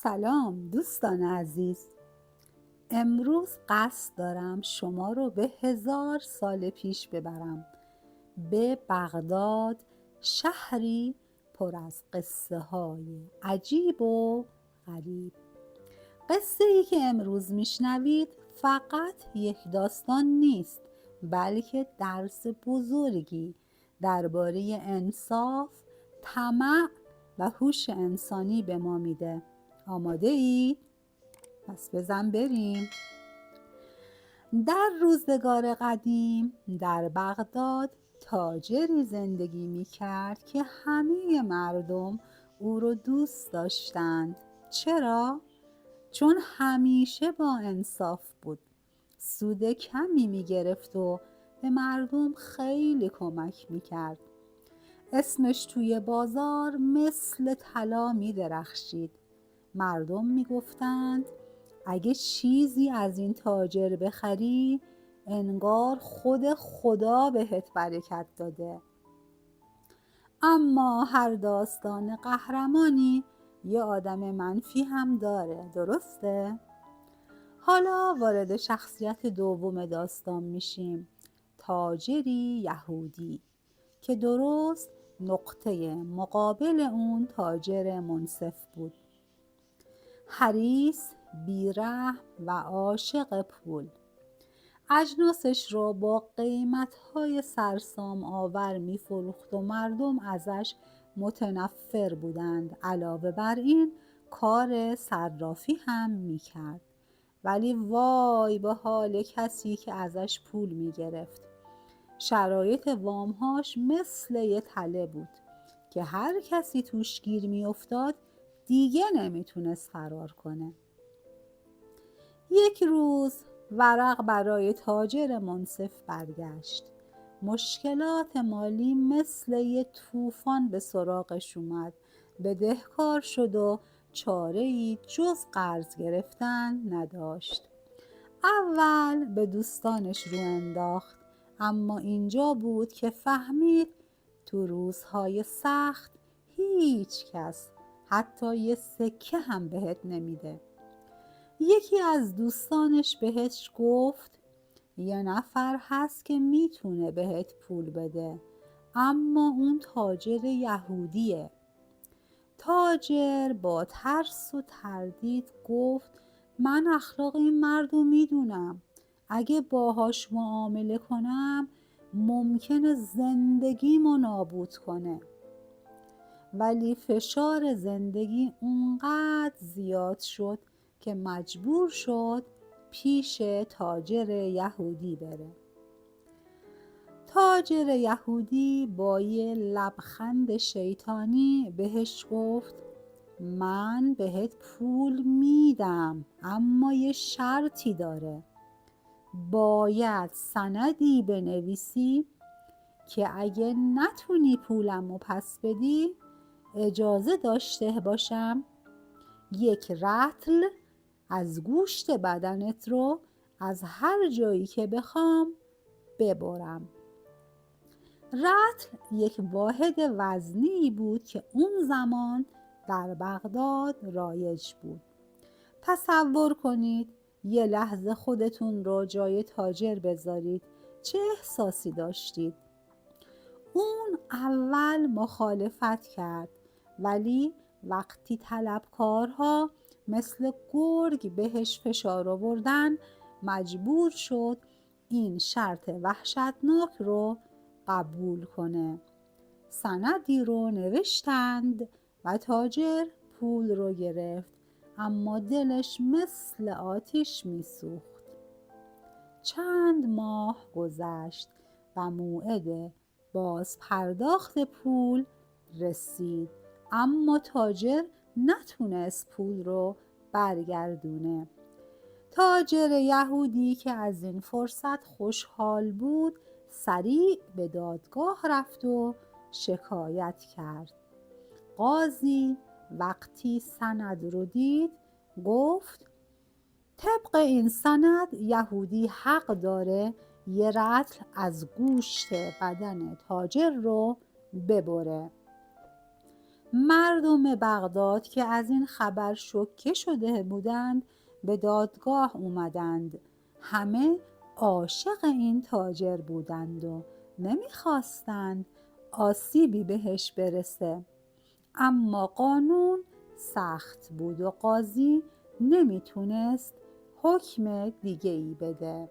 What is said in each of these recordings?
سلام دوستان عزیز. امروز قصد دارم شما رو به 1000 سال پیش ببرم، به بغداد، شهری پر از قصه های عجیب و غریب. قصه ای که امروز میشنوید فقط یک داستان نیست، بلکه درس بزرگی درباره انصاف، طمع و هوش انسانی به ما میده. آماده اید؟ پس بزن بریم. در روزگار قدیم در بغداد تاجری زندگی می کرد که همه مردم او رو دوست داشتند. چرا؟ چون همیشه با انصاف بود، سود کمی می گرفت و به مردم خیلی کمک می کرد. اسمش توی بازار مثل طلا می درخشید. مردم می گفتند اگه چیزی از این تاجر بخری انگار خود خدا بهت برکت داده. اما هر داستان قهرمانی یه آدم منفی هم داره، درسته؟ حالا وارد شخصیت دوم داستان میشیم، تاجری یهودی که درست نقطه مقابل اون تاجر منصف بود. حریص، بیرحم و عاشق پول. اجناسش را با قیمت‌های سرسام آور می‌فروخت و مردم ازش متنفر بودند. علاوه بر این کار صرافی هم می‌کرد. ولی وای به حال کسی که ازش پول می‌گرفت. شرایط وامهاش مثل یه تله بود که هر کسی توش گیر می‌افتاد دیگه نمیتونست فرار کنه. یک روز ورق برای تاجر منصف برگشت. مشکلات مالی مثل یه طوفان به سراغش اومد. بدهکار شد و چاره‌ای جز قرض گرفتن نداشت. اول به دوستانش رو انداخت، اما اینجا بود که فهمید تو روزهای سخت هیچ کس حتی یه سکه هم بهت نمیده. یکی از دوستانش بهش گفت یه نفر هست که میتونه بهت پول بده، اما اون تاجر یهودیه. تاجر با ترس و تردید گفت من اخلاق این مرد رو میدونم، اگه باهاش معامله کنم ممکنه زندگیمو نابود کنه. ولی فشار زندگی اونقدر زیاد شد که مجبور شد پیش تاجر یهودی بره. تاجر یهودی با یه لبخند شیطانی بهش گفت من بهت پول میدم، اما یه شرطی داره. باید سندی بنویسی که اگه نتونی پولمو پس بدی اجازه داشته باشم یک رطل از گوشت بدنت رو از هر جایی که بخوام ببرم. رطل یک واحد وزنی بود که اون زمان در بغداد رایج بود. تصور کنید یه لحظه خودتون رو جای تاجر بذارید، چه احساسی داشتید؟ اون اول مخالفت کرد، ولی وقتی طلبکارها مثل گرگ بهش فشار آوردن مجبور شد این شرط وحشتناک رو قبول کنه. سندی رو نوشتند و تاجر پول رو گرفت، اما دلش مثل آتش میسوخت. چند ماه گذشت و موعد باز پرداخت پول رسید، اما تاجر نتونست پول رو برگردونه. تاجر یهودی که از این فرصت خوشحال بود سریع به دادگاه رفت و شکایت کرد. قاضی وقتی سند رو دید گفت طبق این سند یهودی حق داره یه رطل از گوشت بدن تاجر رو ببره. مردم بغداد که از این خبر شوکه شده بودند به دادگاه اومدند. همه عاشق این تاجر بودند و نمیخواستند آسیبی بهش برسه. اما قانون سخت بود و قاضی نمیتونست حکم دیگه ای بده.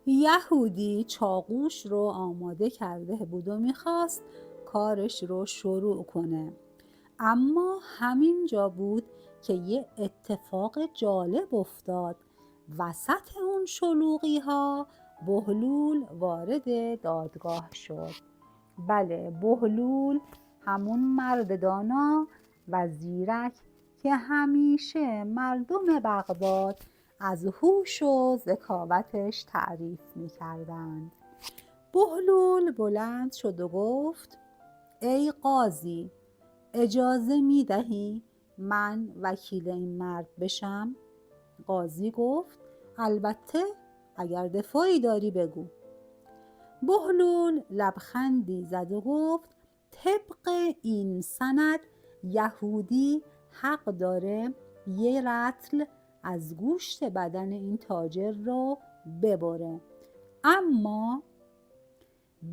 یهودی چاقوش رو آماده کرده بود و میخواست کارش رو شروع کنه. اما همین جا بود که یه اتفاق جالب افتاد. وسط اون شلوغی ها بهلول وارد دادگاه شد. بله، بهلول همون مرد دانا و زیرک که همیشه مردم بغداد از هوش و ذکاوتش تعریف می‌کردند. بهلول بلند شد و گفت: ای قاضی، اجازه می‌دهی من وکیل این مرد بشم؟ قاضی گفت: البته، اگر دفاعی داری بگو. بهلول لبخندی زد و گفت: طبق این سند یهودی حق داره یه رطل از گوشت بدن این تاجر رو ببره، اما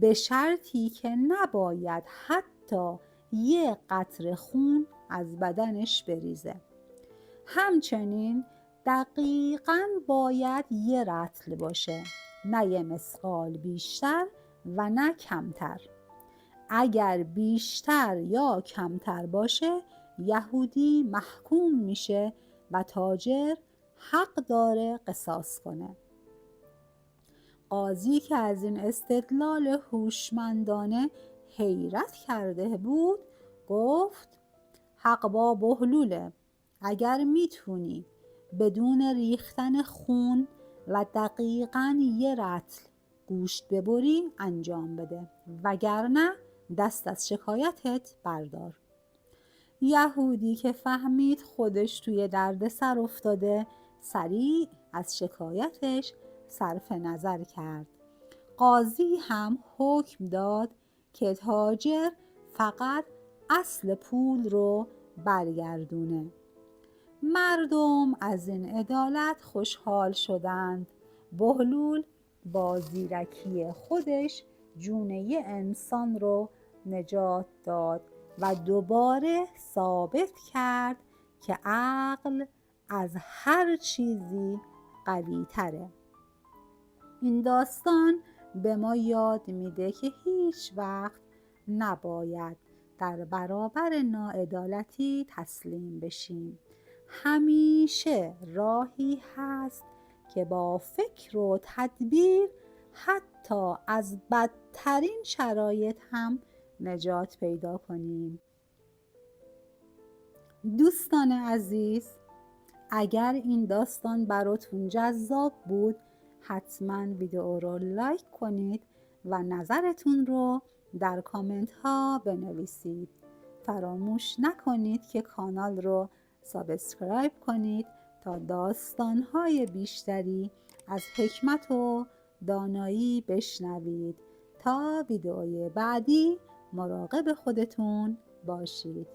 به شرطی که نباید حتی یه قطره خون از بدنش بریزه. همچنین دقیقاً باید یه رطل باشه، نه یه مثقال بیشتر و نه کمتر. اگر بیشتر یا کمتر باشه یهودی محکوم میشه و تاجر حق داره قصاص کنه. قاضی که از این استدلال هوشمندانه حیرت کرده بود گفت: حق با بهلوله. اگر میتونی بدون ریختن خون و دقیقاً یه رطل گوشت ببری انجام بده، وگرنه دست از شکایتت بردار. یهودی که فهمید خودش توی دردسر افتاده سریع از شکایتش صرف نظر کرد. قاضی هم حکم داد که تاجر فقط اصل پول رو برگردونه. مردم از این عدالت خوشحال شدند. بهلول با زیرکی خودش جون یه انسان رو نجات داد و دوباره ثابت کرد که عقل از هر چیزی قوی تره. این داستان به ما یاد میده که هیچ وقت نباید در برابر ناعدالتی تسلیم بشیم. همیشه راهی هست که با فکر و تدبیر حتی از بدترین شرایط هم نجات پیدا کنیم. دوستان عزیز، اگر این داستان براتون جذاب بود حتما ویدیو رو لایک کنید و نظرتون رو در کامنت ها بنویسید. فراموش نکنید که کانال رو سابسکرایب کنید تا داستان های بیشتری از حکمت و دانایی بشنوید. تا ویدیوی بعدی مراقب خودتون باشید.